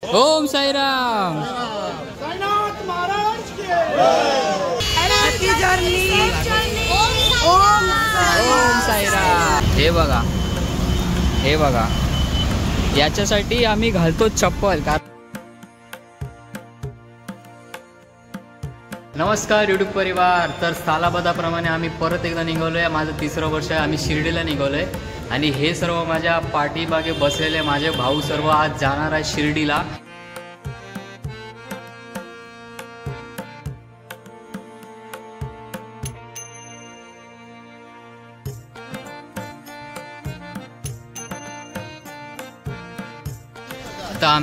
ओम साईराम। साईनाथ महाराज के ओम साईराम। हे बघा याच्यासाठी आम्ही घालतो चप्पल का। नमस्कार यूट्यूब परिवार। तर सालाबदाप्रमाणे आम्ही परत एकदा निघालोय। माझं तिसरं वर्ष आहे। आम्ही शिर्डीला निघालोय आणि हे सर्व माझ्या पाठीमागे बसलेले माझे भाऊ सर्व आज जाणार आहे शिर्डीला।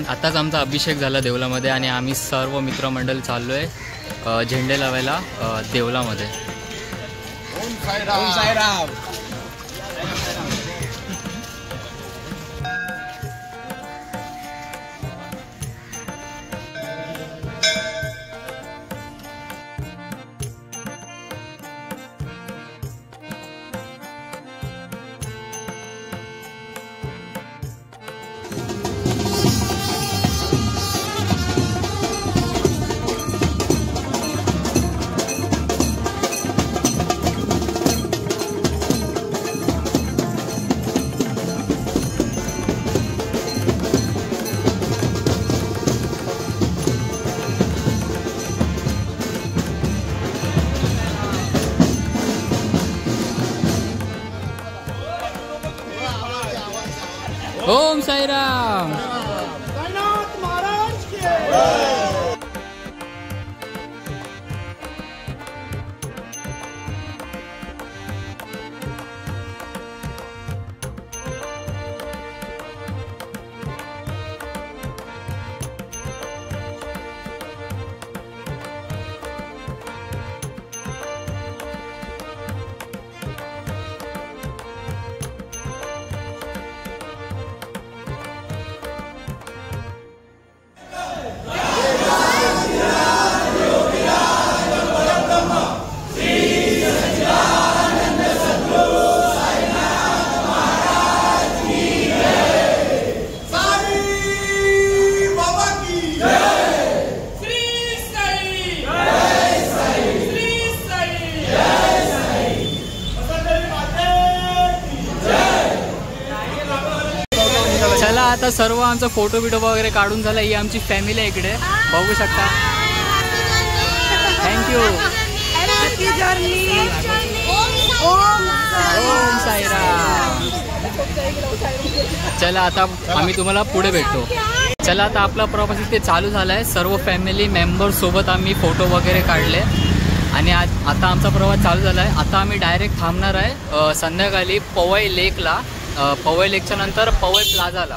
आताच आमचा अभिषेक झाला देवलामध्ये आणि आम्ही सर्व मित्रमंडळ चाललोय झेंडे लावायला देवलामध्ये। ओम साईराम। ओम साईराम। साईनाथ महाराज के चला आता सर्व आमचा फोटो बिटो वगैरे काढून झाला। ही आमची फॅमिली आहे इकडे बघू शकता। थँक्यू। ओम साईराम। चला आता आम्ही तुम्हाला पुढे भेटतो। चला आता आपला प्रवास इथे चालू झाला आहे। सर्व फॅमिली मेंबर सोबत आम्ही फोटो वगैरे काढले आणि आता आमचा प्रवास चालू झाला आहे। आता आम्ही डायरेक्ट थांबणार आहे संध्याकाळी पवई लेकला। पवई लेकच्या नंतर पवई प्लाझाला।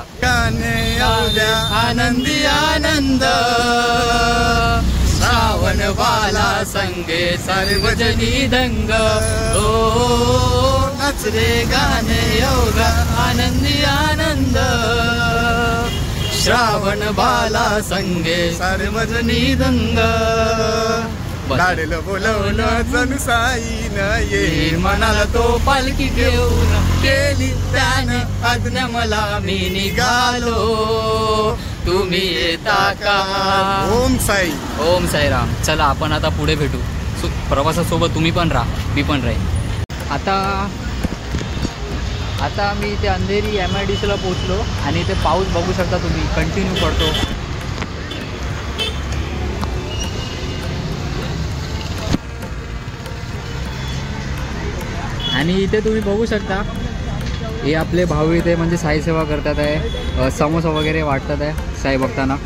आनंदी आनंद श्रावण बाला संगे सार्वजनी दंग ओ नचरे गाणे योगा आनंदी आनंद श्रावण बाला संगे सार्वजनी दंग। लाडलं बोलवलं जणू साईनं ये म्हणाला तो पालखी घेऊन केली त्यानं आज्ञा मला मी निघालो तुम्ही येता का। ओम साई। ओम साईराम। चला आपण आता पुढे भेटू। प्रवासासोबत तुम्ही पण राहा मी पण राहील। आता मी इथे अंधेरी MIDCला पोहोचलो आणि इथे पाऊस बघू शकता तुम्ही कंटिन्यू पडतो। आणि इथे तुम्ही बघू शकता हे आपले भाऊ इथे म्हणजे साई सेवा करतात आहे। समोसा वगैरे वाटतात आहे साई भक्तांना।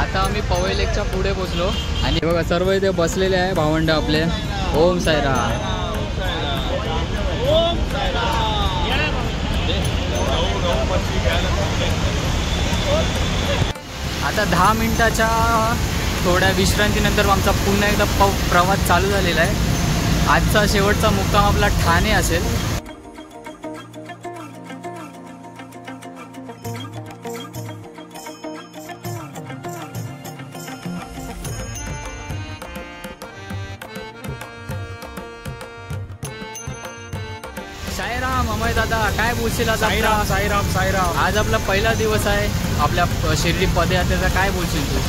आता आम्ही पवई लेकच्या पुढे पोचलो आणि बघा सर्व इथे बसलेले आहे भावंड आपले। ओम साईराम। आता 10 मिनिटाच्या थोड्या विश्रांतीनंतर आमचा पुन्हा एकदा प्रवास चालू झालेला आहे। आजचा शेवटचा मुक्काम आपला ठाणे असेल. साईराम अमय दादा, काय बोलशील आज? साईराम साईराम साईराम. आज आपला पहिला दिवस आहे आपल्या शिर्डी पदयात्रेचा, काय बोलशील तू?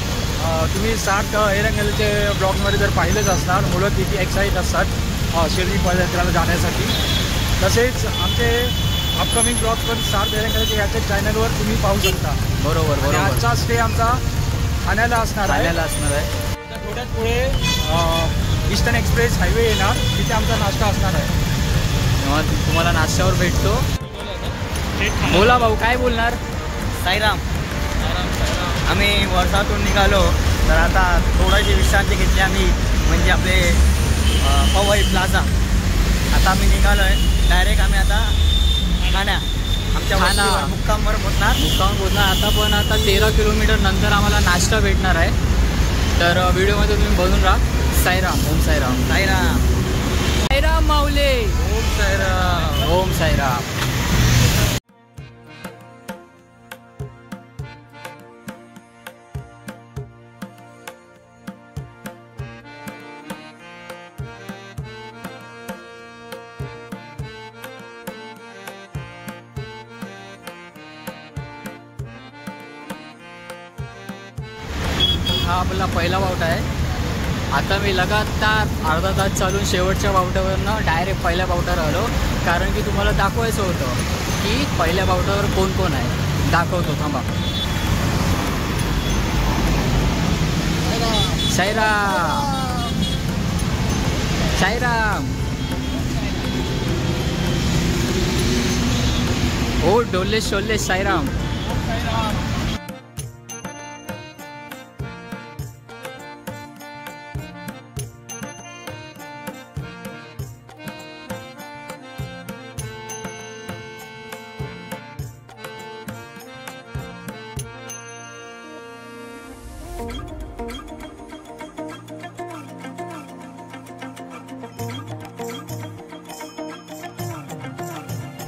तुम्ही 7 एरंगलचे ब्लॉगमध्ये जर पाहिलेच असणार, मुलं किती एक्साईट असतात शिर्डी पदयात्रेला जाण्यासाठी. तसेच आमचे अपकमिंग ब्लॉग्स पण 7 एरंगलचे याच्या चॅनलवर तुम्ही पाहू शकता. बरोबर आणि बरोबर. आजचा स्टे आमचा ठाण्याला असणार आहे. ठाण्याला असणार आहे. थोड्यात पुढे ईस्टर्न एक्सप्रेस हायवे येणार, तिथे आमचा नाश्ता असणार आहे. तेव्हा तुम्हाला नाश्त्यावर भेटतो. बोला भाऊ, काय बोलणार? साईराम. आम्ही वर्षातून निघालो, तर आता थोडीशी विश्रांती घेतली आम्ही, म्हणजे आपले पवई प्लाझा. आता आम्ही निघालो आहे डायरेक्ट. आम्ही आता आमच्या ठाणा मुक्कामवर पोहोचणार. मुक्काम बोलणार आता. पण आता 13 किलोमीटर नंतर आम्हाला नाश्ता भेटणार आहे. तर व्हिडिओमध्ये तुम्ही बघून राहा. साईराम. ओम साईराम. साईराम. साईराम माऊले. ओम साईराम. ओम साईराम. हा आपला पहिला बावटा आहे. आता मी लगातार अर्धा तास चालून शेवटच्या बावट्यावरनं डायरेक्ट पहिल्या बावट्यावर आलो, कारण की तुम्हाला दाखवायचं होतं की पहिल्या बावट्यावर कोण कोण आहे. दाखवतो, थांबा. साईराम. साईराम. ओ डोल्ले शोल्ले साईराम.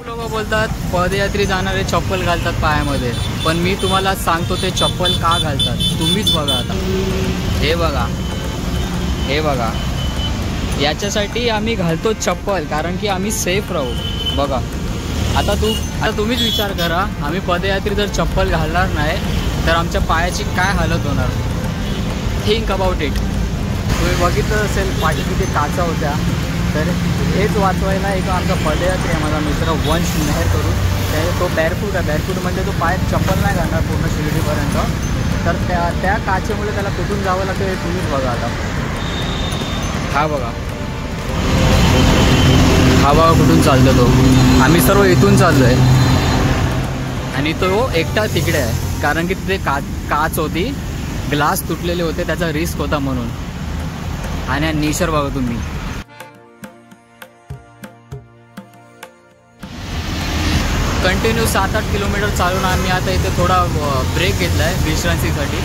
लोक बोलतात पदयात्री जाणारे चप्पल घालतात पायामध्ये, पण मी तुम्हाला सांगतो ते चप्पल का घालतात. तुम्हीच बघा आता. हे बघा, हे बघा, याच्यासाठी आम्ही घालतो चप्पल, कारण की आम्ही सेफ राहू. बघा आता तुम्हीच विचार करा, आम्ही पदयात्री जर चप्पल घालणार नाही तर आमच्या पायाची काय हालत होणार. Think about it. तुम्ही बघितलं असेल पाठी किती काचा होत्या, तर हेच वाचवायला एक आमचा पदयात्री आहे माझा मित्र वंश मेहर करून. तो बॅरफूट आहे. बॅरफूट म्हणजे तो पायात चप्पल नाही घालणार पूर्ण शिर्डीपर्यंत. तर त्या काचेमुळे त्याला कुठून जावं लागतं हे तुम्हीच बघा आता. हा बघा, हा बघा कुठून चालतो तो. आम्ही सर्व इथून चाललो आहे आणि तो एकटा तिकडे आहे, कारण की तिथे काच होती, ग्लास तुटलेले होते, त्याचा रिस्क होता म्हणून. आणि नेचर बघा तुम्ही. कंटिन्यू 7-8 किलोमीटर चालून आम्ही आता इथे थोडा ब्रेक घेतला आहे विश्रांतीसाठी.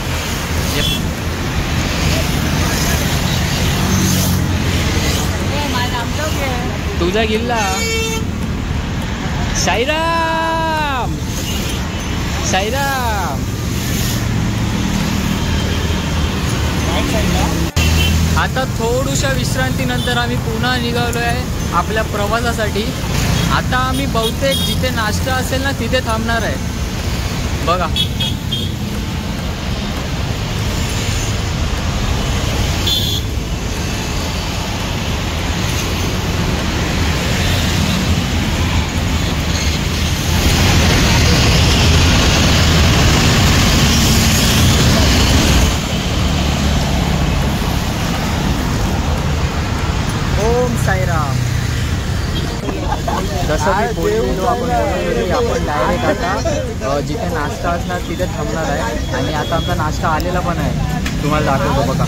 तुझा गिल्ला. साईराम. साईराम. आता थोड्याशा विश्रांतीनंतर आम्ही पुन्हा निघालो आहे आपल्या प्रवासासाठी. आता आम्ही बहुतेक जिथे नाश्ता असेल ना तिथे थांबणार आहे. बघा ओम साईराम. जसं मी बोललेलो आपण डायरेक्ट आता जिथे नाश्ता असणार तिथे थांबणार आहे. आणि आता आमचा नाश्ता आलेला पण आहे, तुम्हाला दाखवतो बघा.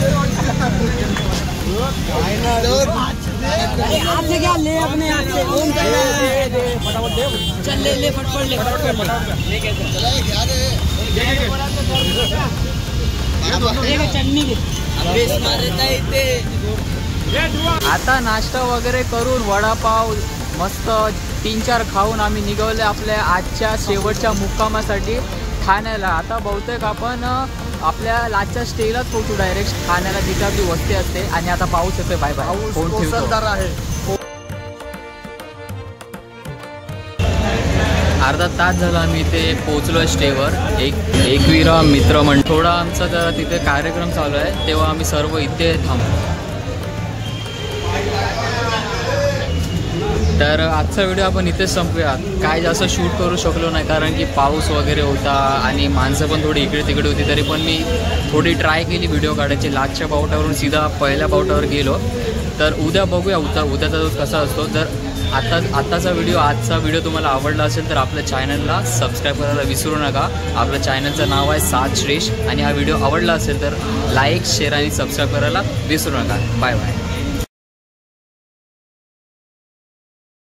आता नाश्ता वगैरे करून वडापाव मस्त 3-4 खाऊन आम्ही निघवले आपल्या आजच्या शेवटच्या मुक्कामासाठी ठाण्याला. आता बहुतेक आपण आपल्या लाजच्या स्टेलाच पोहोचू डायरेक्ट ठाण्याला, जिथे आपली वस्ती असते. आणि आता पाऊस येतोय, बाय बाय, फोन ठेवतो. अर्धा तास झाला आम्ही इथे पोहोचलो स्टेवर. एकविरा मित्र म्हण थोडा आमचा जरा तिथे कार्यक्रम चालू आहे, तेव्हा आम्ही सर्व इथे थांबलो. तर आजचा व्हिडिओ आपण इथेच संपूयात. काय जास्त शूट करू शकलो नाही कारण की पाऊस वगैरे होता आणि माणसं पण थोडी इकडे तिकडे होती. तरी पण मी थोडी ट्राय केली व्हिडिओ काढायची. लाजच्या बावटावरून सीधा पहिल्या बावटावर गेलो. तर उद्या बघूया उद्याचा दिवस कसा असतो. जर आजचा व्हिडिओ तुम्हाला आवडला असेल तर आपल्या चॅनलला सबस्क्राईब करायला विसरू नका. आपल्या चॅनलचं नाव आहे सात श्रेष्ठ. आणि हा व्हिडिओ आवडला असेल तर लाईक, शेअर आणि सबस्क्राईब करायला विसरू नका. Bye bye.